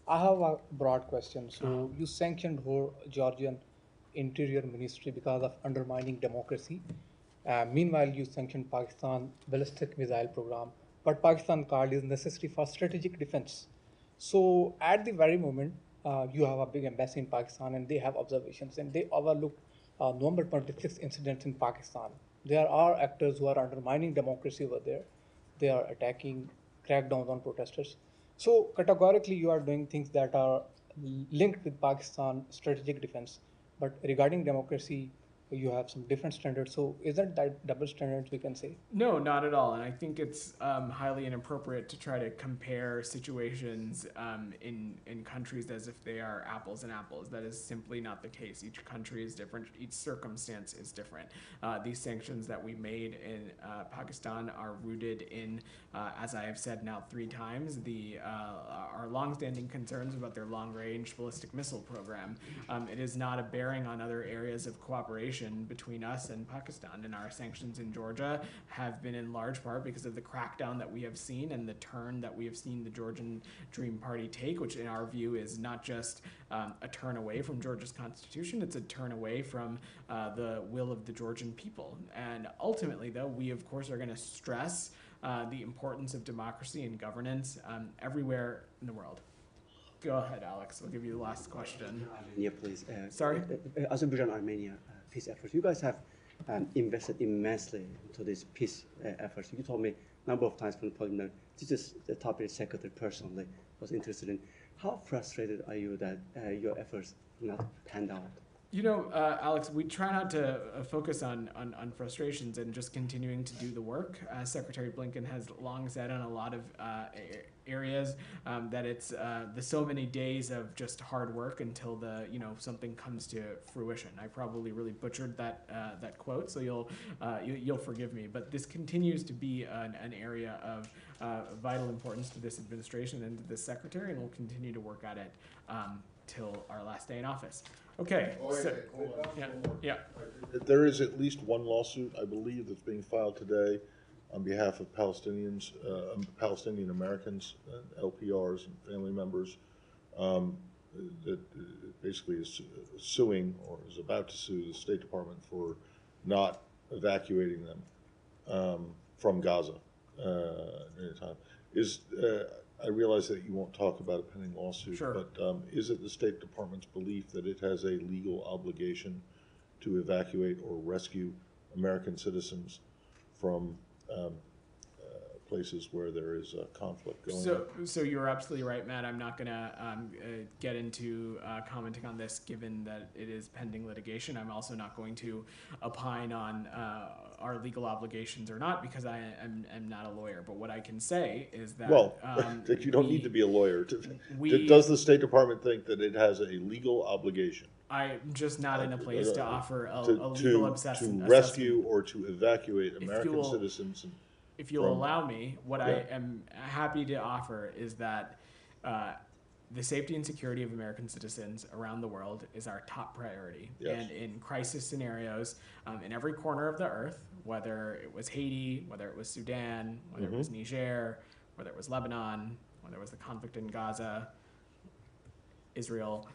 I have a broad question. So you sanctioned whole Georgian Interior Ministry because of undermining democracy. Meanwhile, you sanctioned Pakistan ballistic missile program, but Pakistan called is necessary for strategic defense. So at the very moment, you have a big embassy in Pakistan and they have observations and they overlook November 26 incidents in Pakistan. There are actors who are undermining democracy over there. They are attacking crackdowns on protesters. So categorically, you are doing things that are linked with Pakistan strategic defense. But regarding democracy, you have some different standards. So isn't that double standards, we can say? No, not at all. And I think it's highly inappropriate to try to compare situations in countries as if they are apples and apples. That is simply not the case. Each country is different. Each circumstance is different. These sanctions that we made in Pakistan are rooted in, as I have said now 3 times, our longstanding concerns about their long-range ballistic missile program. It is not a bearing on other areas of cooperation between us and Pakistan, and our sanctions in Georgia have been in large part because of the crackdown that we have seen and the turn that we have seen the Georgian Dream Party take, which in our view is not just a turn away from Georgia's constitution, it's a turn away from the will of the Georgian people. And ultimately, though, we of course are going to stress the importance of democracy and governance everywhere in the world. Go ahead, Alex. I'll give you the last question. Yeah, please. Sorry? Azerbaijan, Armenia peace efforts. You guys have invested immensely into these peace efforts. You told me a number of times from the podium that this is the topic the secretary personally was interested in. How frustrated are you that your efforts not panned out? You know, Alex, we try not to focus on frustrations and just continuing to do the work. Secretary Blinken has long said on a lot of areas that it's the so many days of just hard work until something comes to fruition. I probably really butchered that quote, so you'll forgive me. But this continues to be an area of vital importance to this administration and to this secretary, and we'll continue to work at it till our last day in office. Okay. Yeah. There is at least one lawsuit, I believe, that's being filed today on behalf of Palestinians, Palestinian Americans, LPRs and family members, that basically is suing or is about to sue the State Department for not evacuating them from Gaza at any time. I realize that you won't talk about a pending lawsuit, sure. But is it the State Department's belief that it has a legal obligation to evacuate or rescue American citizens from places where there is a conflict going on? So you're absolutely right, Matt. I'm not going to get into commenting on this given that it is pending litigation. I'm also not going to opine on our legal obligations or not because I am not a lawyer. But what I can say is that... Well, you don't need to be a lawyer. Does the State Department think that it has a legal obligation? I'm just not in a place to offer a legal assessment. To rescue or to evacuate American citizens. If you'll allow me, what I am happy to offer is that the safety and security of American citizens around the world is our top priority. Yes. And in crisis scenarios, in every corner of the earth, whether it was Haiti, whether it was Sudan, whether it was Niger, whether it was Lebanon, whether it was the conflict in Gaza, Israel,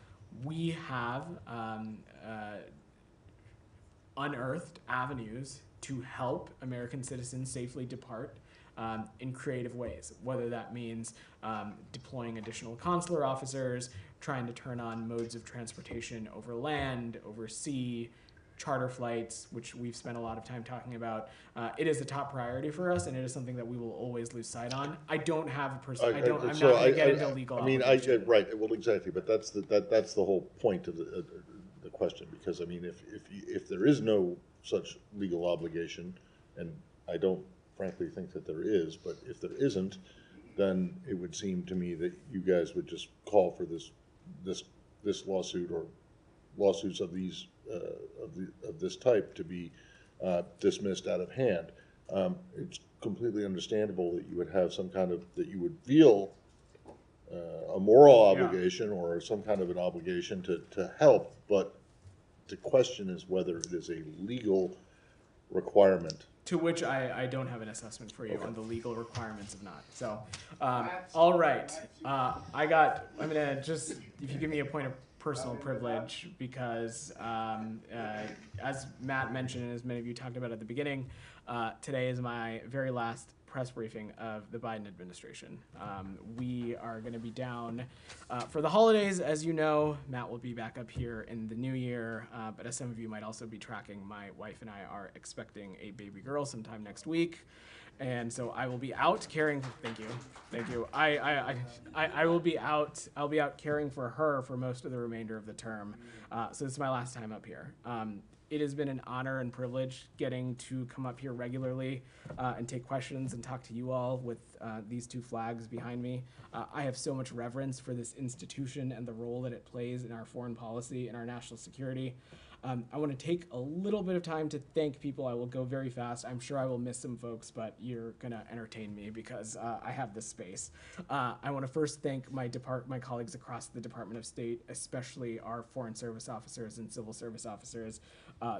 we have unearthed avenues to help American citizens safely depart in creative ways, whether that means deploying additional consular officers, trying to turn on modes of transportation over land, over sea, charter flights, which we've spent a lot of time talking about. It is a top priority for us, and it is something that we will always lose sight on. I don't have a person. I'm not going to get into legal. Right. Well, exactly. But that's the whole point of the question. Because I mean, if there is no such legal obligation, and I don't frankly think that there is, but if there isn't, then it would seem to me that you guys would just call for this lawsuit or lawsuits of these of this type to be dismissed out of hand. It's completely understandable that you would have that you would feel a moral obligation or some kind of an obligation to help, but the question is whether it is a legal requirement. To which I don't have an assessment for you on the legal requirements of not. So, all right. I'm going to just, if you give me a point of personal privilege, because as Matt mentioned, and as many of you talked about at the beginning, today is my very last press briefing of the Biden administration. We are going to be down for the holidays. As you know, Matt will be back up here in the new year, but as some of you might also be tracking, my wife and I are expecting a baby girl sometime next week. And so I will be out caring. Thank you. I will be out. I'll be out caring for her for most of the remainder of the term. So this is my last time up here. It has been an honor and privilege getting to come up here regularly and take questions and talk to you all with these two flags behind me. I have so much reverence for this institution and the role that it plays in our foreign policy and our national security. I want to take a little bit of time to thank people. I will go very fast. I'm sure I will miss some folks, but you're going to entertain me because I have this space. I want to first thank my colleagues across the Department of State, especially our foreign service officers and civil service officers.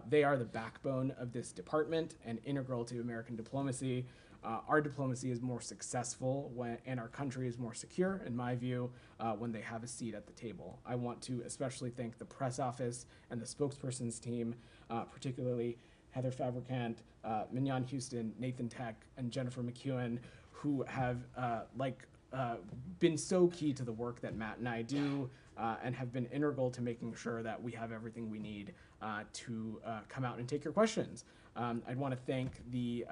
They are the backbone of this department and integral to American diplomacy. Our diplomacy is more successful and our country is more secure, in my view, when they have a seat at the table. I want to especially thank the press office and the spokesperson's team, particularly Heather Fabricant, Mignon Houston, Nathan Tech, and Jennifer McEwen, who have been so key to the work that Matt and I do and have been integral to making sure that we have everything we need to come out and take your questions. I'd want to thank the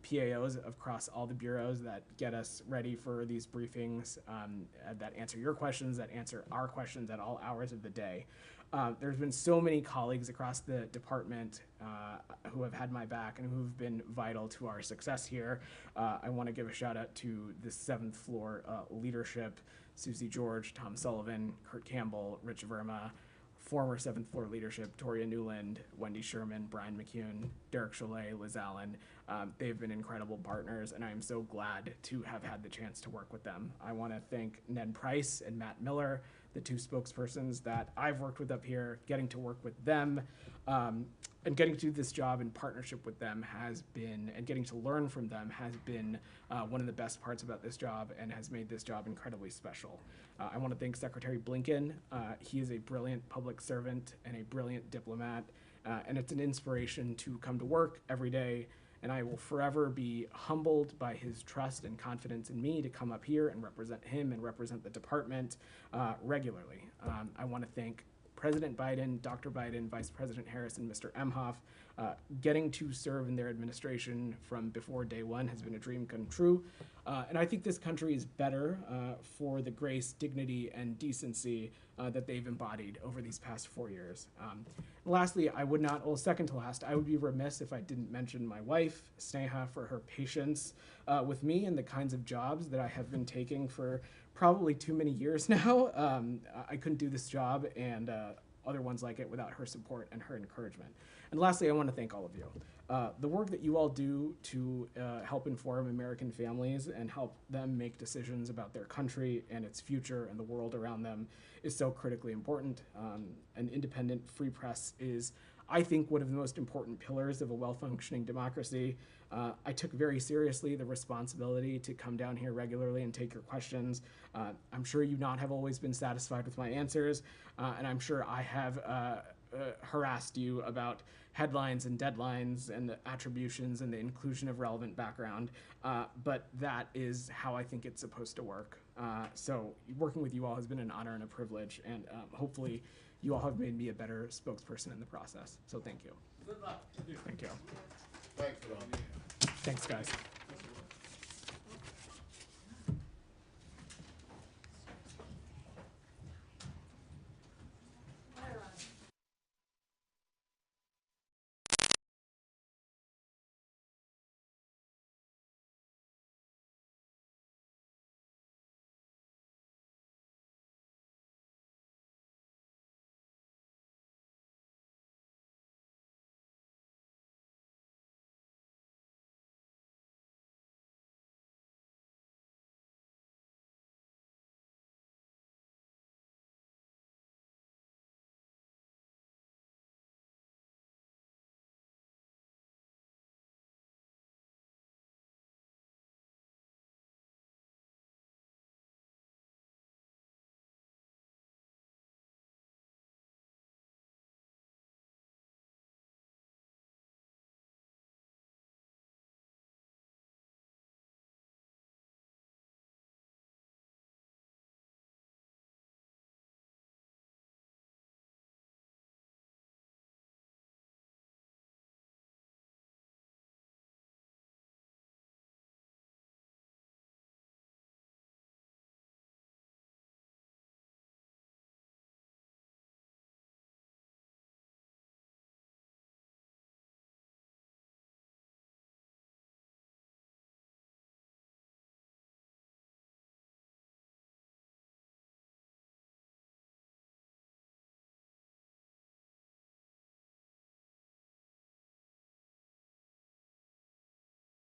PAOs across all the bureaus that get us ready for these briefings, that answer your questions, that answer our questions at all hours of the day. There's been so many colleagues across the department who have had my back and who've been vital to our success here. I want to give a shout out to the 7th floor leadership, Susie George, Tom Sullivan, Kurt Campbell, Rich Verma, former 7th floor leadership, Toria Newland, Wendy Sherman, Brian McCune, Derek Cholet, Liz Allen. They've been incredible partners, and I am so glad to have had the chance to work with them. I want to thank Ned Price and Matt Miller, the two spokespersons that I've worked with up here. Getting to work with them and getting to do this job in partnership with them has been, and getting to learn from them has been one of the best parts about this job and has made this job incredibly special. I want to thank Secretary Blinken. He is a brilliant public servant and a brilliant diplomat, and it's an inspiration to come to work every day, and I will forever be humbled by his trust and confidence in me to come up here and represent him and represent the department regularly. I want to thank President Biden, Dr. Biden, Vice President Harris, and Mr. Emhoff. Getting to serve in their administration from before day one has been a dream come true. And I think this country is better for the grace, dignity, and decency that they've embodied over these past 4 years. Lastly, second to last, I would be remiss if I didn't mention my wife, Sneha, for her patience with me and the kinds of jobs that I have been taking for probably too many years now. I couldn't do this job and other ones like it without her support and her encouragement. And lastly, I want to thank all of you. The work that you all do to help inform American families and help them make decisions about their country and its future and the world around them is so critically important. An independent free press is, I think, one of the most important pillars of a well-functioning democracy. I took very seriously the responsibility to come down here regularly and take your questions. I'm sure you not have always been satisfied with my answers, and I'm sure I have harassed you about headlines and deadlines and the attributions and the inclusion of relevant background, but that is how I think it's supposed to work. So working with you all has been an honor and a privilege, and hopefully you all have made me a better spokesperson in the process. So thank you. Good luck. Thank you. Thanks, Ron. Thanks, guys.